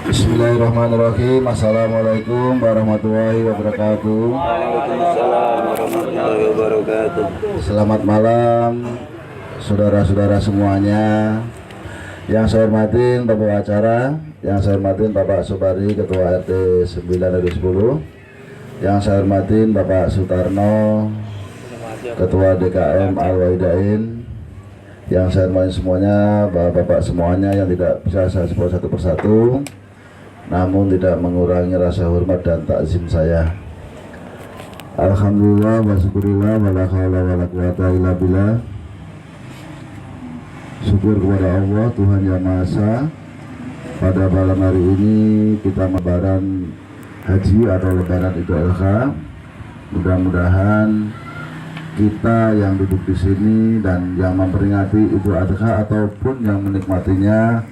Bismillahirrahmanirrahim. Assalamualaikum warahmatullahi wabarakatuh. Waalaikumsalam warahmatullahi wabarakatuh. Selamat malam saudara-saudara semuanya. Yang saya hormatin Bapak acara, yang saya hormatin Bapak Sobari Ketua RT 9 RW 10, yang saya hormatin Bapak Sutarno Ketua DKM Al-Waidain, yang saya hormati semuanya, bapak-bapak semuanya yang tidak bisa saya sebut satu persatu, namun tidak mengurangi rasa hormat dan takzim saya. Alhamdulillah wa syukurillah wa la haula wa la quwata illa billah. Syukur kepada Allah Tuhan Yang Maha Esa. Pada malam hari ini kita lebaran haji atau lebaran Idul Adha. Mudah-mudahan kita yang duduk di sini dan yang memperingati Idul Adha ataupun yang menikmatinya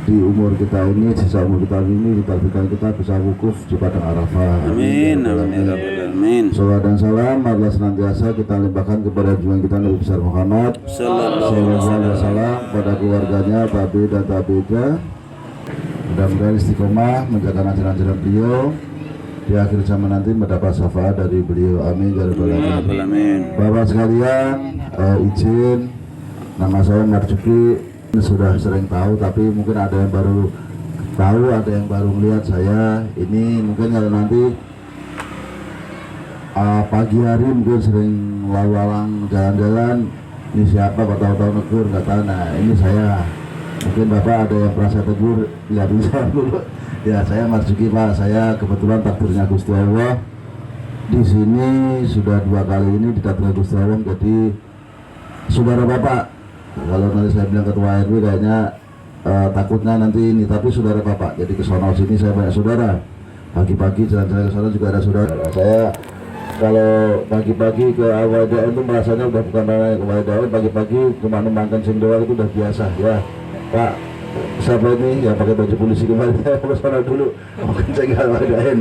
di umur kita ini, sisa umur kita ini, kita bisa wukuf di padang Arafah. Amin, amin, amin. Salawat dan salam marilah senantiasa kita limpahkan kepada junjungan kita Nabi besar Muhammad Sallallahu Alaihi Wasallam, pada keluarganya, tabi dan tabi'nya. Mudah-mudahan istiqomah menjaga ajaran-ajaran beliau, di akhir zaman nanti mendapat syafaat dari beliau. Amin ya rabbal alamin. Bapak sekalian, izin, nama saya Marjuki. Sudah sering tahu, tapi mungkin ada yang baru tahu, ada yang baru melihat saya. Ini mungkin kalau nanti pagi hari mungkin sering lalu-lalang jalan-jalan, ini siapa, kok tahu-tahu negur, nggak tahu. Nah ini saya, mungkin Bapak ada yang merasa tegur, nggak bisa dulu. Ya saya Marjuki Pak, saya kebetulan takdirnya Gusti Allah di sini sudah 2 kali ini ditakdir Gusti Allah jadi saudara Bapak. Kalau nanti saya bilang ketua RW kayaknya takutnya nanti ini, tapi saudara Bapak. Jadi ke sono sini saya banyak saudara. Pagi-pagi jalan-jalan ke sana juga ada saudara. Saya kalau pagi-pagi ke Al-Waidain itu merasanya udah bukan ke Al-Waidain, pagi-pagi cuma numpangkan sing doang itu udah biasa ya. Pak, siapa ini yang pakai baju polisi kemarin, saya ke sana dulu mau kenceng ke Al-Waidain.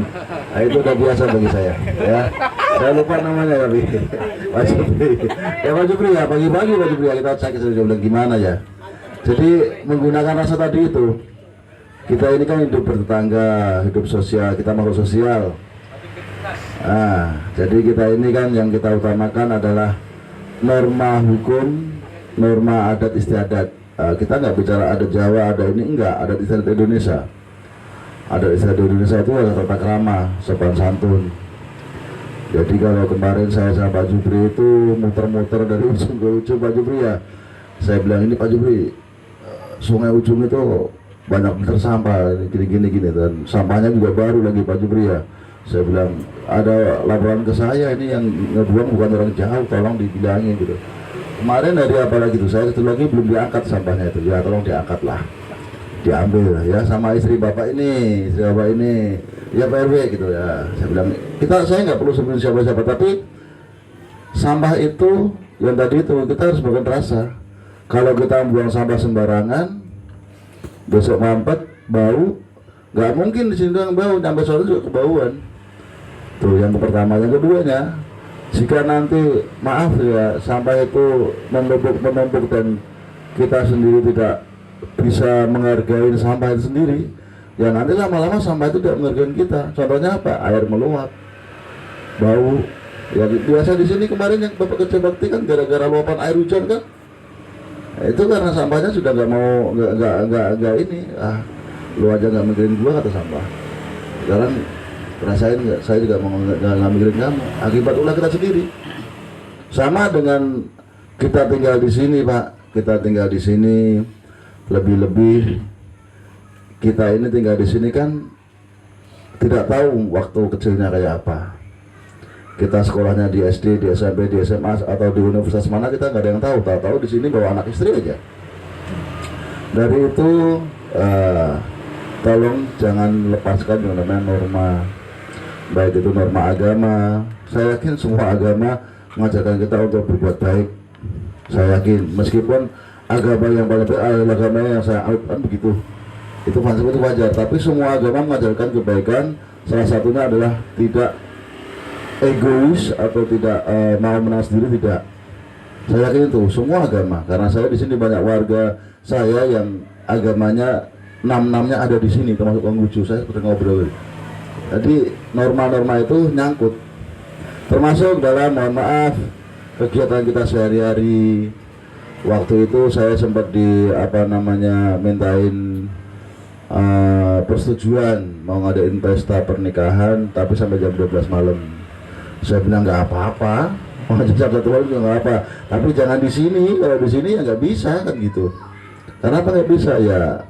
Nah, itu udah biasa bagi saya ya. Saya lupa namanya tapi Pak Jupri. Ya Pak Jupri ya, pagi-pagi Pak Jupri ya, kita cek saya bilang gimana ya. Jadi menggunakan rasa tadi itu, kita ini kan hidup bertetangga, hidup sosial, kita makhluk sosial. Nah, jadi kita ini kan yang kita utamakan adalah norma hukum, norma adat istiadat. Kita nggak bicara adat Jawa, ada ini enggak, adat istiadat Indonesia. Adat istiadat Indonesia itu adalah tata krama, sopan santun. Jadi kalau kemarin saya sama Pak Jupri itu muter-muter dari ujung ke ujung, Pak Jupri ya, saya bilang ini Pak Jupri, sungai ujung itu banyak bener sampah, gini-gini dan sampahnya juga baru lagi Pak Jupri ya. Saya bilang ada laporan ke saya ini yang ngebuang bukan orang jauh, tolong dibilangin gitu. Kemarin dari apa lagi tuh, saya itu lagi belum diangkat sampahnya itu, ya tolong diangkat lah, diambil ya sama istri bapak ini, ya Pak RW gitu ya. Saya bilang saya nggak perlu sebut siapa-siapa, tapi sampah itu yang tadi itu kita harus bukan rasa. Kalau kita buang sampah sembarangan, besok mampet bau, nggak mungkin di sini doang bau, sampai sore juga kebauan. Tuh yang pertama. Yang keduanya, jika nanti maaf ya sampah itu menumpuk dan kita sendiri tidak bisa menghargai sampah itu sendiri, ya nanti lama-lama sampah itu tidak menghargai kita. Contohnya apa? Air meluap, bau. Ya biasa di sini kemarin yang Bapak kerja bakti kan gara-gara luapan air hujan kan, nah, itu karena sampahnya sudah nggak ini. Lu aja nggak mikirin gua kata sampah. Sekarang rasain nggak? Saya juga mau nggak mikirin kamu. Akibat ulah kita sendiri. Sama dengan kita tinggal di sini Pak. Kita tinggal di sini, lebih-lebih kita ini tinggal di sini kan tidak tahu waktu kecilnya kayak apa. Kita sekolahnya di SD, di SMP, di SMA atau di universitas mana kita nggak ada yang tahu. Tahu di sini bawa anak istri aja. Dari itu tolong jangan lepaskan yang namanya norma, baik itu norma agama. Saya yakin semua agama mengajarkan kita untuk berbuat baik. Saya yakin meskipun agama yang paling baik adalah agama yang saya anut kan begitu. Itu konsep itu wajar, tapi semua agama mengajarkan kebaikan. Salah satunya adalah tidak egois atau tidak mau menang sendiri, tidak. Saya yakin itu semua agama, karena saya di sini banyak warga saya yang agamanya enam-enamnya ada di sini, termasuk Konghucu. Saya seperti ngobrol. Jadi norma-norma itu nyangkut, termasuk dalam, mohon maaf, kegiatan kita sehari-hari. Waktu itu saya sempat mintain persetujuan mau ngadain pesta pernikahan, tapi sampai jam 12 malam. Saya bilang nggak apa-apa, mau jam 1 malam juga nggak apa, tapi jangan di sini. Kalau di sini ya nggak bisa kan gitu. Kenapa nggak bisa? Ya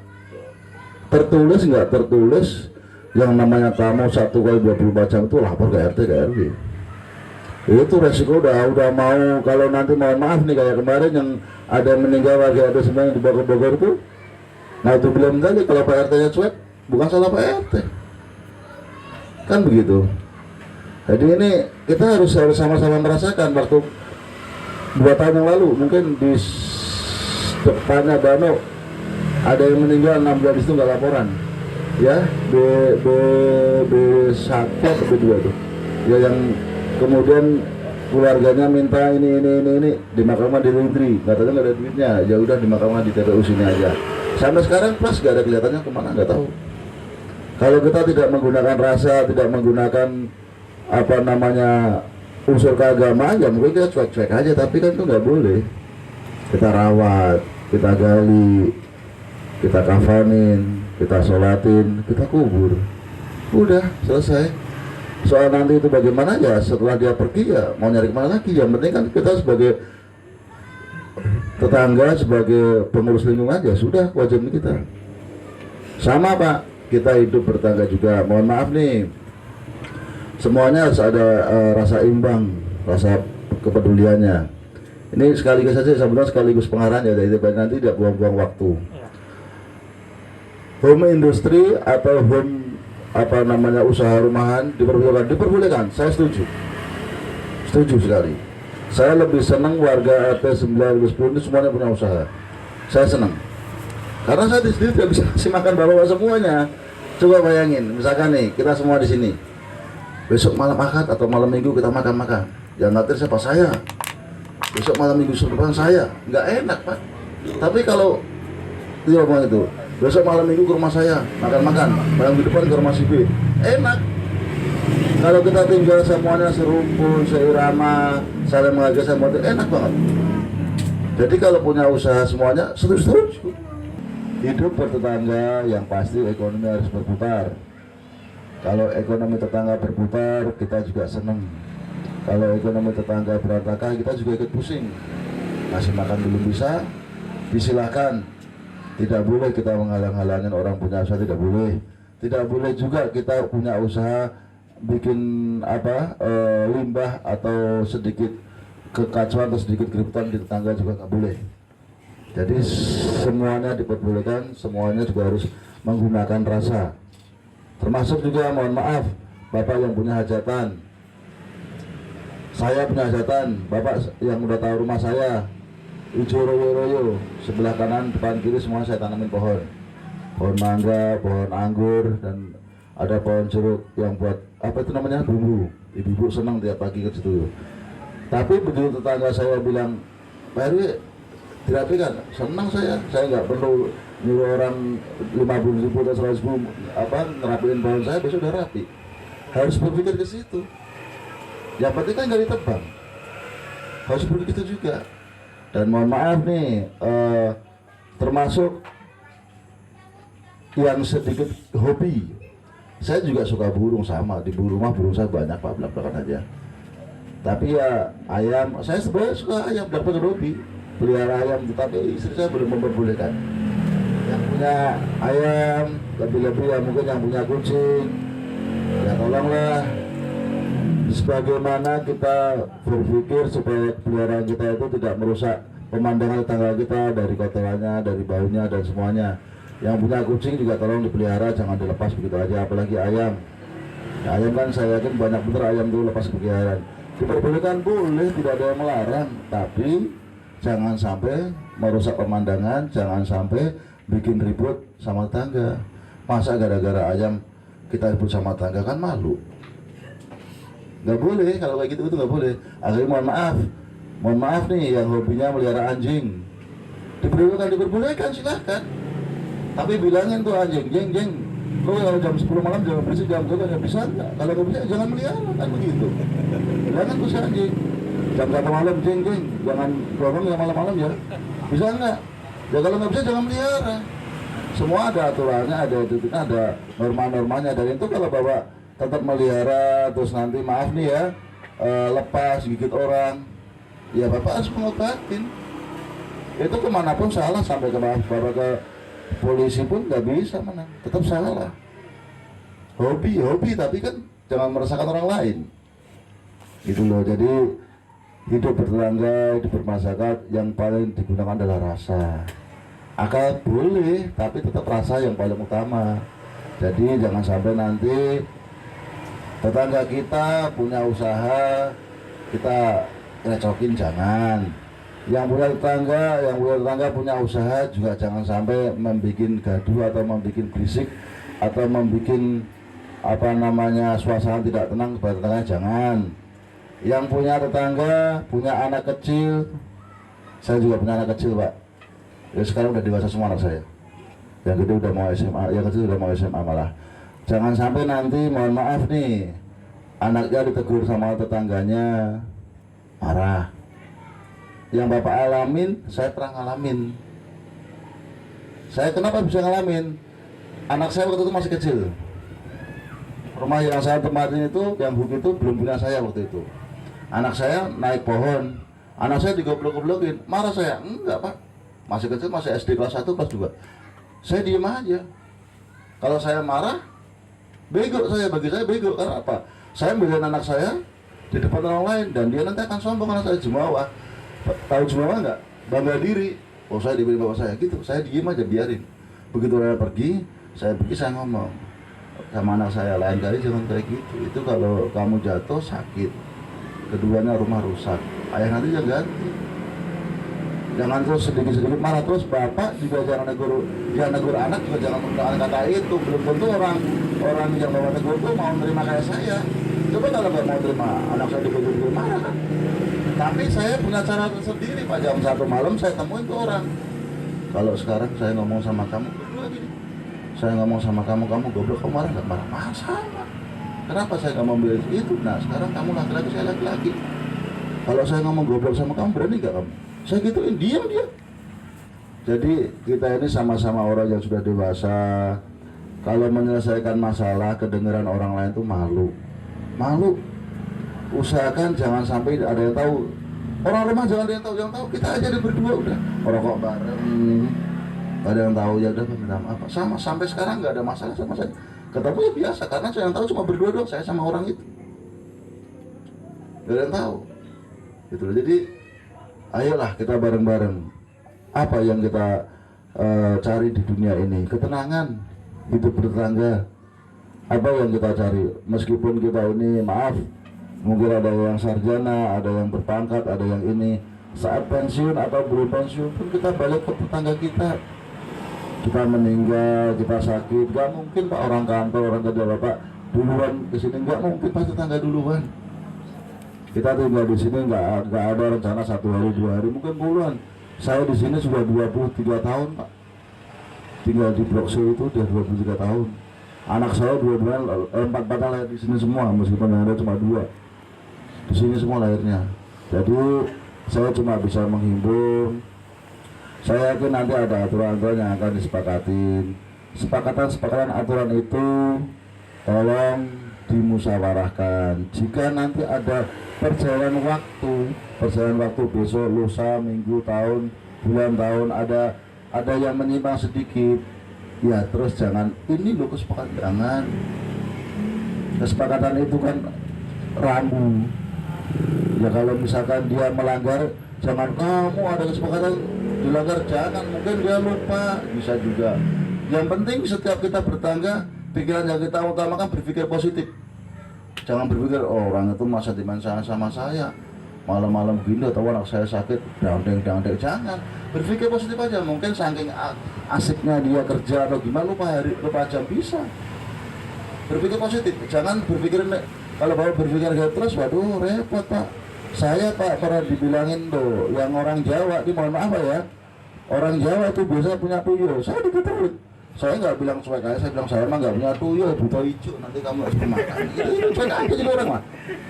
tertulis nggak tertulis, yang namanya tamu 1x24 jam itu lapor ke RT ke RW. Itu resiko udah mau. Kalau nanti mohon maaf nih, kayak kemarin yang ada yang meninggal warga RT 9 di Bogor itu, nah itu bilang tadi kalau Pak RT-nya cuek, bukan salah Pak RT, kan begitu. Jadi ini kita harus sama-sama merasakan. Waktu 2 tahun yang lalu mungkin di depannya Danau ada yang meninggal 6 bulan itu nggak laporan, ya B1 atau B2 tuh ya, yang kemudian keluarganya minta ini dimakamkan di Lintri, katanya nggak ada duitnya, ya udah dimakamkan di TPU sini aja. Sampai sekarang plus nggak ada kelihatannya kemana, nggak tahu. Kalau kita tidak menggunakan rasa, tidak menggunakan unsur keagamaan, ya mungkin kita cuek-cuek aja, tapi kan itu nggak boleh. Kita rawat, kita gali, kita kafanin, kita sholatin, kita kubur, udah selesai. Soal nanti itu bagaimana, ya setelah dia pergi ya mau nyari kemana lagi. Yang penting kan kita sebagai tetangga, sebagai pengurus lingkungan, ya sudah kewajiban kita. Sama Pak, kita hidup bertangga juga. Mohon maaf nih, semuanya harus ada rasa imbang, rasa kepeduliannya. Ini sekaligus saja, sebenarnya sekaligus pengarahan ya, dari nanti tidak buang-buang waktu. Home industri atau home usaha rumahan diperbolehkan, saya setuju sekali. Saya lebih senang warga RT 9 10 ini semuanya punya usaha. Saya senang, karena saya sendiri tidak bisa kasih makan bapak-bapak semuanya. Coba bayangin, misalkan nih kita semua di sini, besok malam Ahad atau malam Minggu kita makan, yang ngatur siapa? Saya. Besok malam Minggu depan saya, nggak enak Pak. Tapi kalau dia ngomong itu, besok malam Minggu ke rumah saya makan, malam depan ke rumah si B, enak. Kalau kita tinggal semuanya serumpun, seirama, saling menghargai, sama itu enak banget. Jadi kalau punya usaha semuanya setuju. Hidup bertetangga, yang pasti ekonomi harus berputar. Kalau ekonomi tetangga berputar, kita juga seneng. Kalau ekonomi tetangga berantakan, kita juga ikut pusing. Ngasih makan belum bisa, disilahkan. Tidak boleh kita menghalang-halangin orang punya usaha, tidak boleh. Tidak boleh juga kita punya usaha bikin limbah atau sedikit kekacauan atau sedikit keributan di tetangga, juga nggak boleh. Jadi semuanya diperbolehkan, semuanya juga harus menggunakan rasa. Termasuk juga, mohon maaf, Bapak yang punya hajatan, saya punya hajatan, Bapak yang udah tahu rumah saya, hijau royo, sebelah kanan, depan kiri semua saya tanamin pohon mangga, pohon anggur, dan ada pohon jeruk yang buat bumbu. Ibu-ibu senang tiap pagi ke situ. Tapi begitu tetangga saya bilang, Pak RW dirapikan, senang saya nggak perlu nyuruh orang 50.000 atau 100.000 ngerapiin pohon saya, besok udah rapi. Harus berpikir ke situ. Yang penting kan nggak ditebang, harus begitu juga. Dan mohon maaf nih, termasuk yang sedikit hobi, saya juga suka burung, sama di rumah burung saya banyak Pak, belak-belakan aja. Tapi ya ayam, saya sebenarnya suka ayam, dapat hobi pelihara ayam, tetapi istri saya belum memperbolehkan. Yang punya ayam, lebih-lebih yang mungkin yang punya kucing, ya tolonglah. Sebagaimana kita berpikir supaya peliharaan kita itu tidak merusak pemandangan tetangga kita, dari kotorannya, dari baunya, dan semuanya. Yang punya kucing juga tolong dipelihara, jangan dilepas begitu aja, apalagi ayam. Nah, ayam kan saya yakin banyak bener ayam itu lepas peliharaan. Diperbolehkan boleh, tidak ada yang melarang, tapi jangan sampai merusak pemandangan, jangan sampai bikin ribut sama tetangga. Masa gara-gara ayam kita ribut sama tetangga, kan malu. Nggak boleh, kalau kayak gitu itu nggak boleh. Akhirnya mohon maaf nih yang hobinya melihara anjing, diperbolehkan silahkan. Tapi bilangin tuh anjing, jeng, lu kalau jam 10 malam jangan berisik, jam 2 nggak bisa nggak? Kalau nggak bisa jangan melihara, kan begitu. Bilangin tuh si anjing, jam 1 malam jeng, jangan dorong yang malam-malam ya. Bisa nggak? Ya kalau nggak bisa jangan melihara. Semua ada aturannya, ada etiknya, ada norma-normanya. Dan itu kalau bapak tetap melihara terus nanti maaf nih ya, lepas gigit orang, ya bapak harus mengobatin. Itu kemanapun salah, sampai ke bapak ke polisi pun nggak bisa menang, tetap salah. Hobi tapi kan jangan meresahkan orang lain, gitu loh. Jadi hidup bertetangga, hidup bermasyarakat, yang paling digunakan adalah rasa. Akal boleh, tapi tetap rasa yang paling utama. Jadi jangan sampai nanti tetangga kita punya usaha kita recokin, jangan. Yang punya tetangga punya usaha juga jangan sampai membuat gaduh atau membuat berisik atau membuat suasana tidak tenang kepada tetangganya, jangan. Yang punya tetangga punya anak kecil, saya juga punya anak kecil pak, ya sekarang udah dewasa semua anak saya, yang gede udah mau SMA, yang kecil udah mau SMA malah. Jangan sampai nanti mohon maaf nih anaknya ditegur sama tetangganya marah. Yang bapak alamin, saya pernah ngalamin. Saya kenapa bisa ngalamin? Anak saya waktu itu masih kecil. Rumah yang saya tempatin itu, yang bukit itu belum punya saya waktu itu. Anak saya naik pohon, anak saya digoblok-goblokin. Marah saya, enggak pak, masih kecil, masih SD kelas 1, kelas 2. Saya diem aja. Kalau saya marah, bego saya, bagi saya bego. Karena apa? Saya belain anak saya di depan orang lain, dan dia nanti akan sombong. Anak saya jumawa. Tahu jumawa nggak? Bangga diri. Oh saya diberi bapak saya gitu. Saya diem aja, biarin. Begitu dia pergi, saya ngomong sama anak saya, lain kali jangan kayak gitu. Itu kalau kamu jatuh sakit, keduanya rumah rusak, ayah nanti yang ganti. Jangan terus sedikit-sedikit marah terus. Bapak juga jangan negur anak, juga jangan menggunakan kata itu. Belum tentu orang yang bapak tegur itu mau terima kayak saya. Coba kalau nggak mau terima, anak saya dikumpul marah kan. Tapi saya punya cara tersendiri pak. Jam 1 malam saya temuin tuh orang. Kalau sekarang saya ngomong sama kamu berdua gini, saya ngomong sama kamu goblok, kamu marah nggak? Marah sama. Kenapa saya nggak mau bilang itu? Nah sekarang kamu laki-laki, saya laki-laki. Kalau saya ngomong goblok sama kamu, berani nggak kamu? Saya gituin, diam dia. Jadi kita ini sama-sama orang yang sudah dewasa. Kalau menyelesaikan masalah kedengaran orang lain tuh malu. Usahakan jangan sampai ada yang tahu. Orang rumah jangan ada yang tahu, kita aja ada berdua udah. Merokok bareng, gak ada yang tahu, ya udah minta maaf. Sama sampai sekarang nggak ada masalah sama saya. Ketemu ya biasa, karena saya yang tahu cuma berdua doang, saya sama orang itu. Gak ada yang tahu. Gitu loh. Jadi ayolah kita bareng-bareng. Apa yang kita cari di dunia ini? Ketenangan, hidup bertetangga. Apa yang kita cari? Meskipun kita ini maaf, mungkin ada yang sarjana, ada yang berpangkat, ada yang ini. Saat pensiun atau belum pensiun pun kita balik ke tetangga kita. Kita meninggal, kita sakit, gak mungkin pak orang kantor, orang kerja bapak duluan kesini, gak mungkin pak tetangga duluan. Kita tinggal di sini nggak ada rencana 1 hari 2 hari, mungkin puluhan. Saya di sini sudah 23 tahun pak. Tinggal di Blok C itu udah 23 tahun. Anak saya 4 lahir di sini semua, meskipun yang ada cuma 2. Di sini semua lahirnya. Jadi saya cuma bisa menghimbau. Saya yakin nanti ada aturan-aturan yang akan disepakatin. Sepakatan aturan itu tolong dimusyawarahkan. Jika nanti ada perjalanan waktu besok, lusa, minggu, tahun, bulan, tahun ada yang menyimpang sedikit, ya terus jangan ini loh kesepakatan, kesepakatan itu kan rambu. Ya kalau misalkan dia melanggar, jangan kamu ada kesepakatan dilanggar, jangan, mungkin dia lupa, bisa juga. Yang penting setiap kita bertangga, pikiran yang kita utamakan berpikir positif. Jangan berpikir oh, orang itu masa dimain sama saya, malam-malam gini atau anak saya sakit, dangdeng, jangan. Berpikir positif aja. Mungkin saking asiknya dia kerja atau gimana lupa jam, bisa. Berpikir positif, jangan berpikir kalau bawa berpikir terus, waduh repot pak. Saya pak pernah dibilangin tuh, yang orang Jawa, ini mohon maaf ya, orang Jawa tuh biasa punya tuyul. Saya diketahui Saya nggak bilang cuek aja, saya bilang saya mah nggak punya tuyul, buta hijau, nanti kamu harus makan. Itu cuek aja jadi orang mah.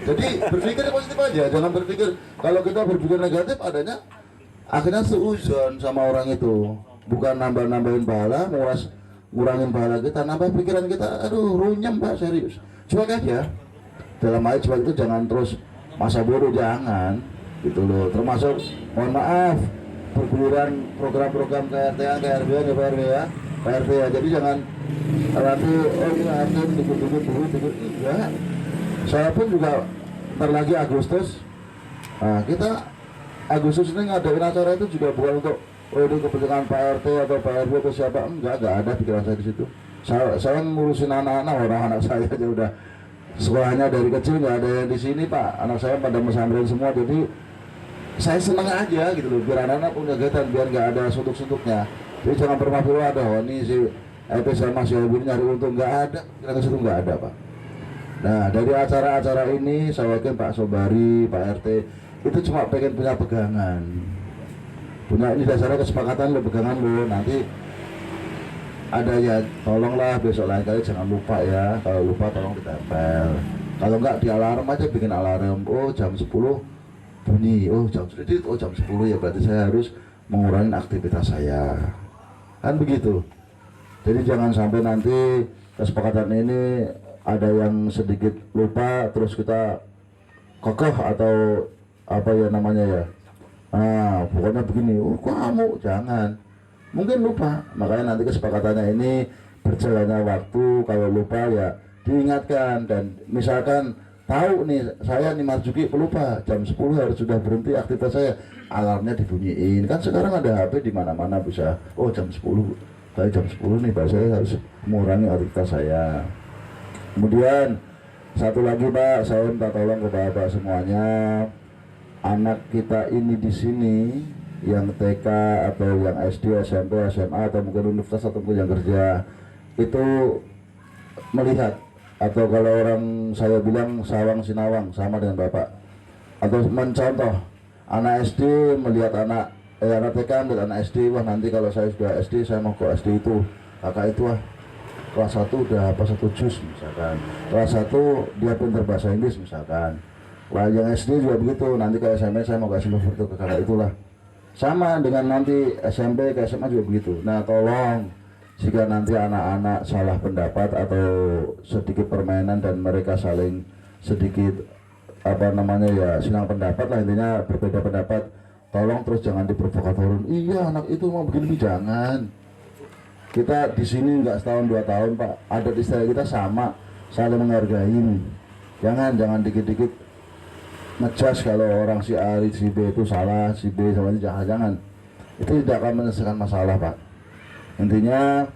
Jadi berpikir positif aja, jangan berpikir, kalau kita berpikir negatif adanya akhirnya seuzon sama orang itu. Bukan nambah-nambahin pahala, ngurangin pahala kita, nambah pikiran kita, aduh runyam Pak, serius. Cuek aja. Dalam hal cuek itu jangan terus masa bodoh, jangan gitu loh. Termasuk mohon maaf berguliran program-program KRT-an, KRB, DPRD ya, PRT ya. Jadi jangan nanti ini RT dikit-dikit enggak. Saya pun juga ntar lagi Agustus. Nah, kita Agustus ini ngadain acara itu juga bukan untuk ini kepentingan Pak RT atau Pak RW atau siapa, enggak ada pikiran saya di situ. Saya ngurusin anak-anak, orang anak saya aja udah sekolahnya dari kecil nggak ada yang di sini Pak, anak saya pada pesantren semua, jadi saya seneng aja gitu loh, biar anak-anak punya kegiatan, biar nggak ada suntuk-suntuknya. Jadi jangan pernah ada, oh ini si RT sama si Ibu nyari untung, nggak ada, kira-kira situ nggak ada Pak. Nah dari acara-acara ini saya yakin Pak Sobari, Pak RT itu cuma pengen punya pegangan, punya ini dasarnya kesepakatan lo, pegangan lo, nanti ada ya tolonglah besok lain kali jangan lupa ya, kalau lupa tolong ditempel, kalau enggak di alarm aja, bikin alarm, oh jam 10 bunyi, oh jam 10 ya berarti saya harus mengurangi aktivitas saya, kan begitu. Jadi jangan sampai nanti kesepakatan ini ada yang sedikit lupa terus kita kokoh atau apa ya namanya ya, pokoknya begini, oh kamu jangan, mungkin lupa, makanya nanti kesepakatannya ini berjalannya waktu, kalau lupa ya diingatkan, dan misalkan tahu nih saya nih Marjuki pelupa jam 10 harus sudah berhenti aktivitas saya, alarmnya dibunyiin, kan sekarang ada HP di mana-mana bisa, oh jam 10 saya jam 10 nih Pak, saya harus mengurangi aktivitas saya. Kemudian satu lagi Pak, saya minta tolong kepada Bapak semuanya, anak kita ini di sini yang TK atau yang SD, SMP, SMA atau mungkin universitas atau mungkin yang kerja itu melihat, atau kalau orang saya bilang sawang sinawang sama dengan Bapak, atau mencontoh anak SD melihat anak TK melihat anak SD, wah nanti kalau saya sudah SD saya mau ke SD itu, kakak itu wah kelas 1 udah apa 1 juz misalkan, kelas 1 dia pintar bahasa Inggris misalkan. Wah yang SD juga begitu, nanti ke SMP saya mau kasih nomor itu ke kakak itulah. Sama dengan nanti SMP ke SMA juga begitu. Nah tolong jika nanti anak-anak salah pendapat atau sedikit permainan dan mereka saling sedikit apa namanya ya silang pendapat lah, intinya berbeda pendapat, tolong terus jangan diprovokatorin. Iya anak itu mau begini, jangan. Kita di sini nggak setahun 2 tahun Pak, adat istiadat kita sama, saling menghargai. Jangan dikit-dikit ngejudge kalau orang si A, si B itu salah, si B sama ini jangan. Itu tidak akan menyelesaikan masalah Pak. Intinya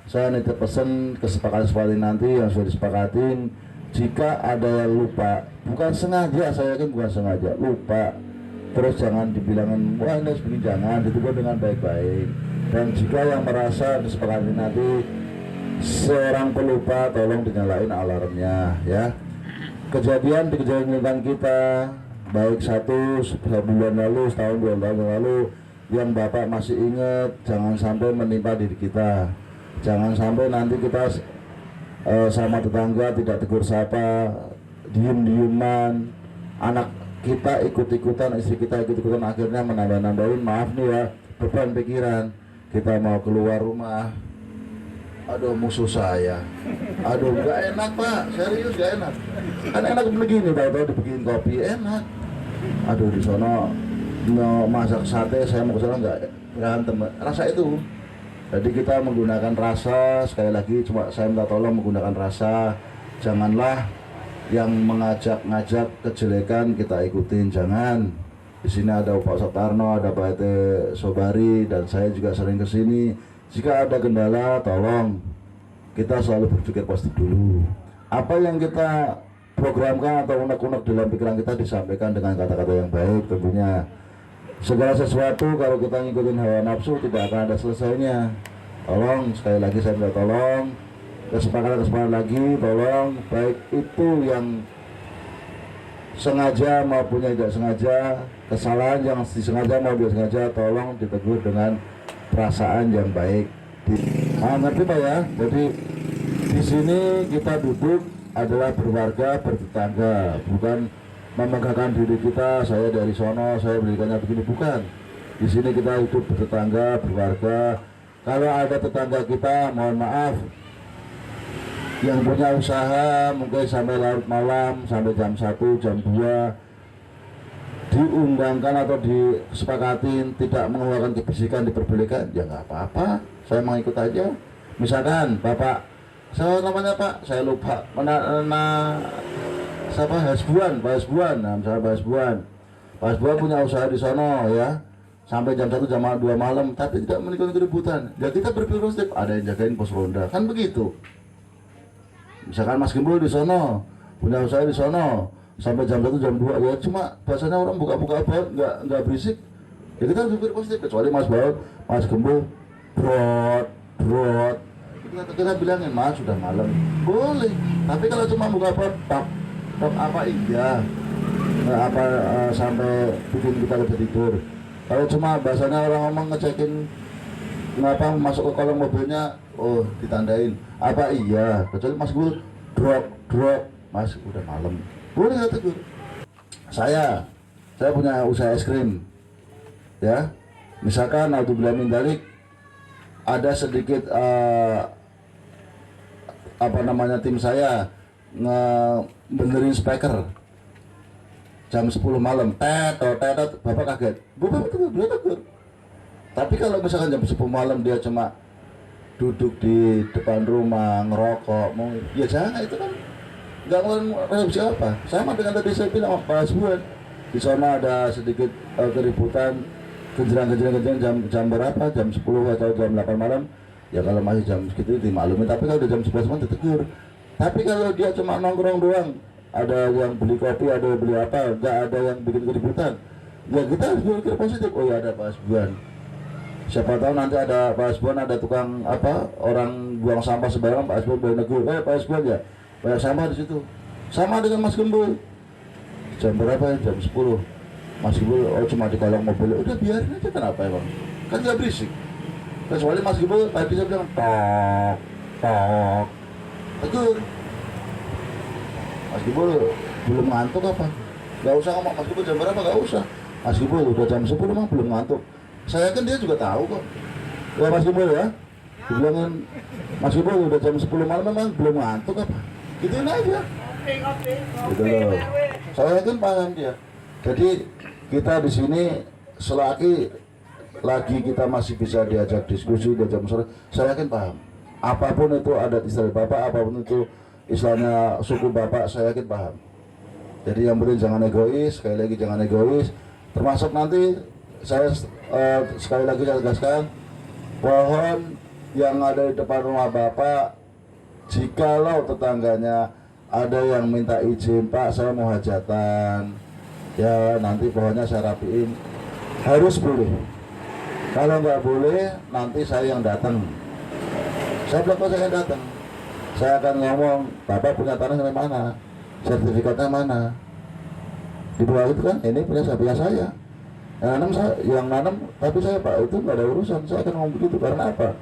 saya nitip pesan kesepakatan nanti yang sudah disepakatin, jika ada yang lupa, bukan sengaja, saya yakin bukan sengaja, lupa, terus jangan dibilangin wah ini begini, jangan, ditegur dengan baik-baik. Dan jika yang merasa disepakati nanti seorang pelupa, tolong dinyalain alarmnya ya. Kejadian di lingkungan kita baik satu bulan lalu, setahun 2 tahun lalu yang Bapak masih ingat, jangan sampai menimpa diri kita. Jangan sampai nanti kita sama tetangga tidak tegur sapa, diem-dieman, anak kita ikut-ikutan, istri kita ikut-ikutan, akhirnya menambah-nambahin, maaf nih ya, beban pikiran. Kita mau keluar rumah, aduh musuh saya, aduh gak enak Pak, serius gak enak. Kan enak begini, tahu-tahu dibikin kopi enak. Aduh di sono mau masak sate, saya mau ke sana nggak berantem, rasa itu. Jadi kita menggunakan rasa, sekali lagi cuma saya minta tolong menggunakan rasa, janganlah yang ngajak kejelekan kita ikutin, jangan. Di sini ada Pak Soekarno, ada Pak RT Sobari, dan saya juga sering kesini. Jika ada kendala, tolong kita selalu berpikir positif dulu. Apa yang kita programkan atau unek-unek dalam pikiran kita disampaikan dengan kata-kata yang baik tentunya. Segala sesuatu kalau kita ngikutin hawa nafsu tidak akan ada selesainya. Tolong, sekali lagi saya minta tolong, kesepakatan lagi, tolong, baik itu yang sengaja maupun yang tidak sengaja, kesalahan yang disengaja maupun tidak sengaja, tolong ditegur dengan perasaan yang baik. Ngerti Pak ya? Jadi di sini kita duduk adalah berwarga, bertetangga, bukan memegahkan diri kita. Saya dari sono, saya berikannya begini, bukan. Di sini kita hidup bertetangga, berwarga. Kalau ada tetangga kita, mohon maaf, yang punya usaha mungkin sampai larut malam, sampai jam 1, jam 2, diundangkan atau disepakatin tidak mengeluarkan kebersihan, diperbolehkan, ya nggak apa-apa, saya mau ikut aja. Misalkan Bapak, saya namanya Pak, saya lupa, siapa, Hasbuan, Pak Hasbuan, nah misalnya Pak Hasbuan, Pak Hasbuan punya usaha di sono ya, sampai jam 1, jam 2 malam, tapi tidak menimbulkan keributan, ya kita berpikir positif, ada yang jagain pos ronda, kan begitu. Misalkan Mas Gembul di sono, punya usaha di sono, sampai jam 1, jam 2, ya cuma bahasanya orang buka-buka apa, nggak berisik, ya kita harus berpikir positif. Kecuali Mas Baut, Mas Gembul, brot, kita bilangin, Mas sudah malam, boleh. Tapi kalau cuma buka tok apa iya, sampai bikin kita lebih tidur. Kalau cuma bahasanya orang ngomong ngecekin ngapa masuk ke kolong mobilnya, oh ditandain apa iya. Kecuali Mas Gembul, drop, Mas udah malam, boleh nggak tegur. Saya punya usaha es krim ya, misalkan naudzubillah min dzalik, ada sedikit tim saya benerin speaker jam 10 malam, tetot, Bapak kaget, Bapak boleh tegur. Tapi kalau misalkan jam 10 malam dia cuma duduk di depan rumah ngerokok, ya jangan, itu kan nggak ngeluarin siapa. Sama dengan tadi saya bilang Pak Hasbuan, di sana ada sedikit keributan, genjerang jam berapa, jam 10 atau jam 8 malam, ya kalau masih jam segitu dimaklumi. Tapi kalau udah jam 11 malam ditegur. Tapi kalau dia cuma nongkrong doang, ada yang beli kopi, ada yang beli apa, nggak ada yang bikin keributan, ya kita harus berpikir positif. Oh ya ada Pak Hasbuan, siapa tahu nanti ada Pak Hasbuan, ada tukang orang buang sampah sembarangan, Pak Hasbuan boleh negur, Pak Hasbuan ya banyak sampah di situ. Sama dengan Mas Gembul, jam berapa ya, jam 10, Mas Gembul cuma di kolong mobil, udah biarin aja, kenapa emang, kan nggak berisik. Kecuali Mas Gembul tadi saya bilang tok, tegur. Mas Gembul belum ngantuk apa, nggak usah ngomong Mas Gembul jam berapa, nggak usah. Mas Gembul udah jam 10 memang belum ngantuk, saya kan dia juga tahu kok ya Mas Gembul ya, dibilangin Mas Gembul udah jam 10 malam memang belum ngantuk apa, gituin aja gitu loh. Saya yakin paham dia. Jadi kita di sini selagi lagi kita masih bisa diajak diskusi, diajak sore, saya yakin paham. Apapun itu adat istiadat Bapak, apapun itu istilahnya suku Bapak, saya yakin paham. Jadi yang penting jangan egois, sekali lagi jangan egois. Termasuk nanti saya sekali lagi saya tegaskan, pohon yang ada di depan rumah Bapak, jikalau tetangganya ada yang minta izin, Pak saya mau hajatan, ya nanti pohonnya saya rapiin, harus boleh. Kalau nggak boleh, nanti saya yang datang. Saya bilang kok saya yang datang, saya akan ngomong, Bapak punya tanah dari mana, sertifikatnya mana, di bawah itu kan ini punya saya. Yang nanam, tapi saya Pak itu nggak ada urusan, saya akan ngomong begitu. Karena apa?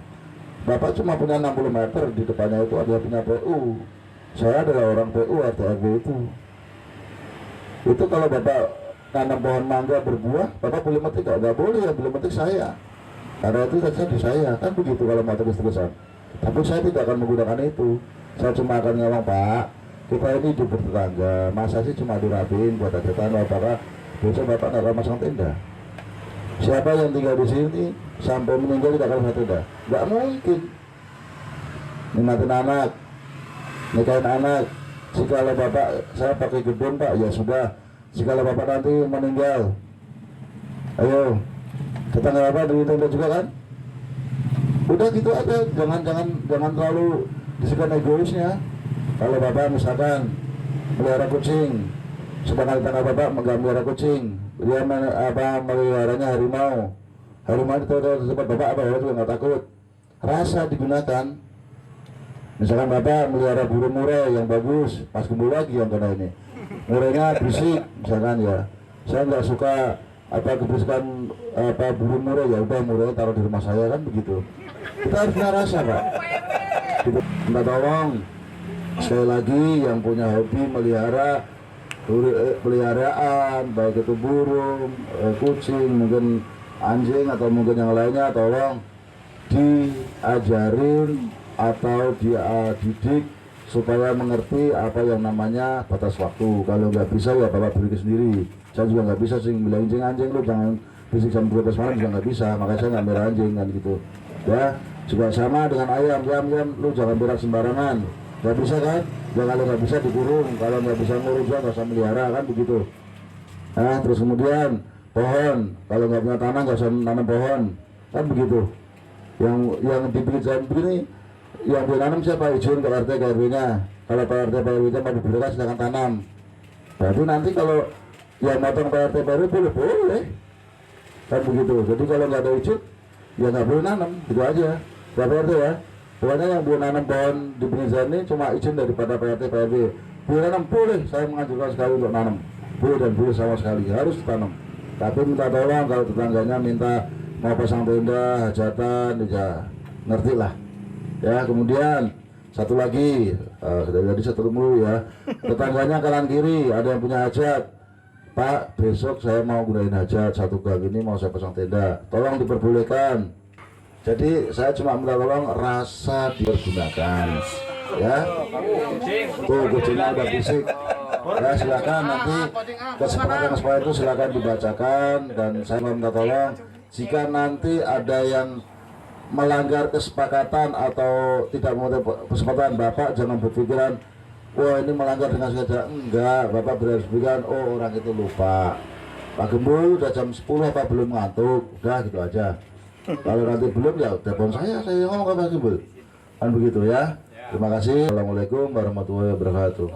Bapak cuma punya 60 meter, di depannya itu ada punya PU. Saya adalah orang PU RT RW itu. Itu kalau Bapak tanam pohon mangga berbuah, Bapak boleh metik nggak boleh, ya boleh metik saya. Karena itu saja di saya, kan begitu kalau mau terus-terusan. Tapi saya tidak akan menggunakan itu. Saya cuma akan ngomong, Pak, kita ini hidup bertetangga, masa sih cuma dirapiin buat hajatan, apakah besok Bapak nggak akan masang tenda? Siapa yang tinggal di sini sampai meninggal tidak akan masang tenda? Nggak mungkin. Nikmatin anak, nikahin anak. Jikalau Bapak, saya pakai gedung Pak, ya sudah. Jikalau Bapak nanti meninggal, ayo tetangga Bapak dari tenda juga kan? Udah gitu aja, jangan terlalu disebut egoisnya. Kalau Bapak misalkan melihara kucing, sedangkan tetangga Bapak melihara kucing, dia meliharanya harimau itu tempat Bapak apa juga nggak takut, rasa digunakan. Misalkan Bapak melihara burung murai yang bagus, pas kembali lagi yang kena ini, murainya berisik, misalkan ya, saya nggak suka keberisikan burung murai, ya udah murainya taruh di rumah saya kan begitu. Kita harus punya rasa, Pak. Kita minta tolong sekali lagi yang punya hobi melihara peliharaan, baik itu burung, kucing, mungkin anjing atau mungkin yang lainnya, tolong diajarin atau dididik supaya mengerti apa yang namanya batas waktu. Kalau nggak bisa ya Bapak beri sendiri. Saya juga nggak bisa sih bilang anjing lu jangan fisik jam 12 malam juga nggak bisa, makanya saya nggak merah anjing kan gitu ya. Juga sama dengan ayam lu jangan berak sembarangan, nggak bisa kan. Jangan, kalau nggak bisa dikurung, kalau nggak bisa ngurus juga nggak usah melihara kan begitu. Nah terus kemudian pohon, kalau nggak punya tanah nggak usah nanam pohon kan begitu. Yang diberi jalan begini, yang boleh nanam siapa? Izin ke RT ke RW nya. Kalau Pak RT Pak RW nya mau diberikan silakan tanam. Berarti nanti kalau yang motong Pak RT Pak RW boleh kan begitu. Jadi kalau nggak ada izin ya nggak boleh nanam, gitu aja Pak RT ya. Pokoknya yang boleh nanam pohon di Brizan ini cuma izin daripada Pak RT Pak RW. Boleh nanam, boleh, saya menganjurkan sekali untuk nanam, boleh dan boleh sama sekali, harus ditanam. Tapi minta tolong kalau tetangganya minta mau pasang tenda, hajatan, ya ngerti lah ya. Kemudian satu lagi, dari satu mulu ya, tetangganya kanan kiri ada yang punya hajat, Pak besok saya mau gunain hajat satu gang ini mau saya pasang tenda, tolong diperbolehkan. Jadi saya cuma minta tolong rasa dipergunakan ya. Tuh kucingnya udah fisik ya, silakan nanti kesepakatan seperti itu silakan dibacakan. Dan saya minta tolong jika nanti ada yang melanggar kesepakatan atau tidak mematuhi kesepakatan, Bapak jangan berpikiran wah ini melanggar dengan sengaja. Enggak, Bapak berpikiran oh orang itu lupa, Pak Gembul udah jam 10 apa belum ngantuk, udah gitu aja. Kalau nanti belum ya telepon saya ngomong ke Pak Gembul kan begitu ya. Terima kasih. Assalamualaikum warahmatullahi wabarakatuh.